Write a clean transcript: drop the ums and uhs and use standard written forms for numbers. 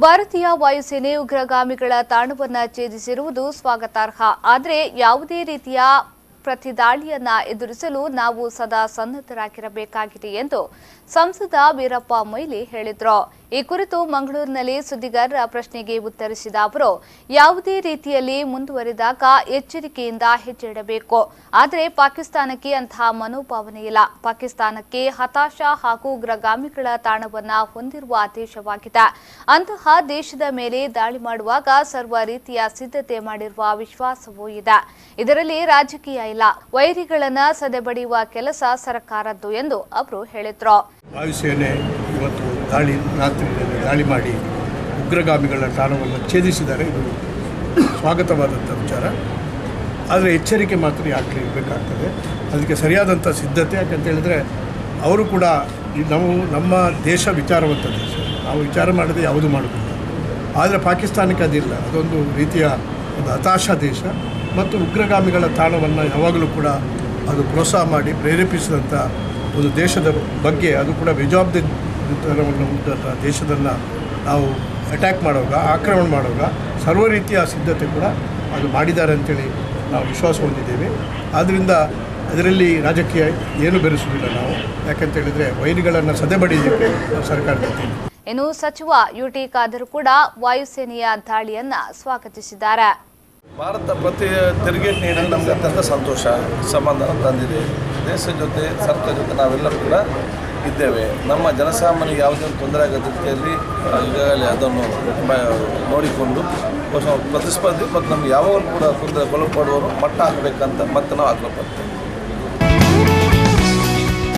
ಭಾರತೀಯ ವಾಯುಸೇನೆ ಉಗ್ರಗಾಮಿಗಳ ತಾಣವನ್ನು ಛೇದಿಸಿರುವುದು ಸ್ವಾಗತಾರ್ಹ. ಆದರೆ ಯಾವುದೇ ರೀತಿಯ ಪ್ರತಿದಾಳಿಯನ್ನ ಎದುರಿಸಲು ನಾವು ಸದಾ ಸನ್ನದ್ಧರಾಗಿರಬೇಕಾಗಿದೆ ಎಂದು ಸಂಸದ ವೀರಪ್ಪ ಮೊಯ್ಲಿ ಹೇಳಿದರು. ಈ ಕುರಿತು ಮಂಗಳೂರಿನಲ್ಲಿ ಸುದ್ದಿಗಾರರ ಪ್ರಶ್ನೆಗೆ ಉತ್ತರಿಸಿದ ಅವರು, ಯಾವುದೇ ರೀತಿಯಲ್ಲಿ ಮುಂದುವರಿದಾಗ ಎಚ್ಚರಿಕೆಯಿಂದ ಹೆಜ್ಜೆ ಇಡಬೇಕು. ಆದರೆ ಪಾಕಿಸ್ತಾನಕ್ಕೆ ಅಂತಹ ಮನೋಭಾವನೆ ಇಲ್ಲ. ಪಾಕಿಸ್ತಾನಕ್ಕೆ ಹತಾಶ ಹಾಗೂ ಉಗ್ರಗಾಮಿಗಳ ತಾಣವನ್ನು ಹೊಂದಿರುವ ದೇಶವಾಗಿದೆ. ಅಂತಹ ದೇಶದ ಮೇಲೆ ದಾಳಿ ಮಾಡುವಾಗ ಸರ್ವ ರೀತಿಯ ಸಿದ್ಧತೆ ಮಾಡಿರುವ ವಿಶ್ವಾಸವೂ ಇದೆ. ಇದರಲ್ಲಿ ರಾಜಕೀಯ ಇಲ್ಲ. ವೈರಿಗಳನ್ನ ಸದೆಬಡಿಯುವ ಕೆಲಸ ಸರ್ಕಾರದ್ದು ಎಂದು ಅವರು ಹೇಳಿದರು. ವಾಯುಸೇನೆ ಇವತ್ತು ರಾತ್ರಿಯಲ್ಲಿ ದಾಳಿ ಮಾಡಿ ಉಗ್ರಗಾಮಿಗಳ ತಾಣವನ್ನು ಛೇದಿಸಿದ್ದಾರೆ. ಇದು ಸ್ವಾಗತವಾದಂಥ ವಿಚಾರ. ಆದರೆ ಎಚ್ಚರಿಕೆ ಮಾತ್ರ ಯಾಕೆ ಇರಬೇಕಾಗ್ತದೆ, ಅದಕ್ಕೆ ಸರಿಯಾದಂಥ ಸಿದ್ಧತೆ. ಯಾಕಂತ ಹೇಳಿದ್ರೆ ಅವರು ಕೂಡ ನಮ್ಮ ದೇಶ ವಿಚಾರವಂತ ದೇಶ, ನಾವು ವಿಚಾರ ಮಾಡದೆ ಯಾವುದು ಮಾಡೋದಿಲ್ಲ. ಆದರೆ ಪಾಕಿಸ್ತಾನಕ್ಕೆ ಅದಿಲ್ಲ. ಅದೊಂದು ರೀತಿಯ ಒಂದು ಹತಾಶ ದೇಶ ಮತ್ತು ಉಗ್ರಗಾಮಿಗಳ ತಾಣವನ್ನು ಯಾವಾಗಲೂ ಕೂಡ ಅದು ಪ್ರೋತ್ಸಾಹ ಮಾಡಿ ಪ್ರೇರೇಪಿಸಿದಂಥ ಒಂದು ದೇಶದ ಬಗ್ಗೆ, ಅದು ಕೂಡ ಬೇಜವಾಬ್ದಾರಿತನವನ್ನು ಹೊಂದಿದಂಥ ದೇಶದನ್ನು ನಾವು ಅಟ್ಯಾಕ್ ಮಾಡುವಾಗ, ಆಕ್ರಮಣ ಮಾಡುವಾಗ ಸರ್ವ ರೀತಿಯ ಸಿದ್ಧತೆ ಕೂಡ ಅದು ಮಾಡಿದ್ದಾರೆ ಅಂತೇಳಿ ನಾವು ವಿಶ್ವಾಸ ಹೊಂದಿದ್ದೇವೆ. ಆದ್ದರಿಂದ ಅದರಲ್ಲಿ ರಾಜಕೀಯ ಏನು ಬೆರೆಸುವುದಿಲ್ಲ ನಾವು. ಯಾಕಂತ ಹೇಳಿದರೆ ವೈರಿಗಳನ್ನು ಸದೆಬಡಿಯಲಿಕ್ಕೆ ನಾವು ಸರ್ಕಾರ ಜೊತೆಯಿದೆ. ಇನ್ನು ಸಚಿವ ಯುಟಿ ಖಾದರ್ ಕೂಡ ವಾಯುಸೇನೆಯ ದಾಳಿಯನ್ನ ಸ್ವಾಗತಿಸಿದ್ದಾರೆ. ಭಾರತ ಪ್ರತಿ ತೆರಿಗೆ ನೀಡಲು ನಮಗೆ ಅತ್ಯಂತ ಸಂತೋಷ, ಸಮಾಧಾನ ತಂದಿದೆ. ದೇಶದ ಜೊತೆ, ಸರ್ಕಾರ ಜೊತೆ ನಾವೆಲ್ಲರೂ ಕೂಡ ಇದ್ದೇವೆ. ನಮ್ಮ ಜನಸಾಮಾನ್ಯರಿಗೆ ಯಾವುದೇ ತೊಂದರೆ ಆಗದ ರೀತಿಯಲ್ಲಿ ಈಗಾಗಲೇ ಅದನ್ನು ನೋಡಿಕೊಂಡು ಪ್ರತಿಸ್ಪರ್ಧಿ ಮತ್ತು ನಮ್ಗೆ ಯಾವಾಗಲೂ ಕೂಡ ತೊಂದರೆ ಒಳಪಡುವವರು ಮಟ್ಟ ಹಾಕಬೇಕಂತ ಮತ್ತೆ ನಾವು ಆಗ್ರಹಪಡ್ತೇವೆ.